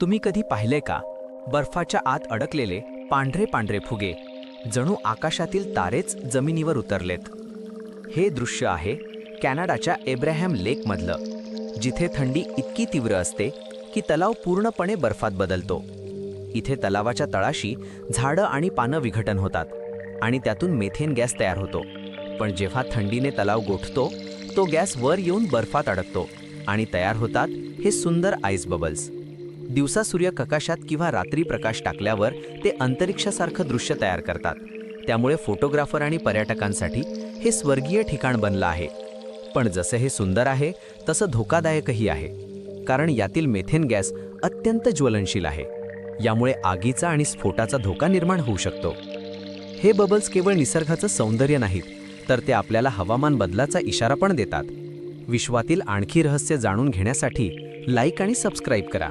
तुम्ही कधी पाहिले का बर्फाच्या आत अडकलेले पांढरे पांढरे फुगे, जणू आकाशातील तारेच जमिनीवर उतरलेत? हे दृश्य आहे कॅनडाच्या एब्राहम लेकमधलं, जिथे थंडी इतकी तीव्र असते की तलाव पूर्णपणे बर्फात बदलतो. इथे तलावाच्या तळाशी झाडं आणि पानं विघटन होतात आणि त्यातून मेथेन गॅस तयार होतो. पण जेव्हा थंडीने तलाव गोठतो, तो गॅस वर येऊन बर्फात अडकतो आणि तयार होतात हे सुंदर आईस बबल्स. दिवसा सूर्यप्रकाशात किंवा रात्री प्रकाश टाकल्यावर ते अंतरिक्षासारखं दृश्य तयार करतात. त्यामुळे फोटोग्राफर आणि पर्यटकांसाठी हे स्वर्गीय ठिकाण बनलं आहे. पण जसं हे सुंदर आहे तसं धोकादायकही आहे, कारण यातील मेथेन गॅस अत्यंत ज्वलनशील आहे. यामुळे आगीचा आणि स्फोटाचा धोका निर्माण होऊ शकतो. हे बबल्स केवळ निसर्गाचं सौंदर्य नाहीत, तर ते आपल्याला हवामान बदलाचा इशारा पण देतात. विश्वातील आणखी रहस्य जाणून घेण्यासाठी लाईक आणि सबस्क्राईब करा.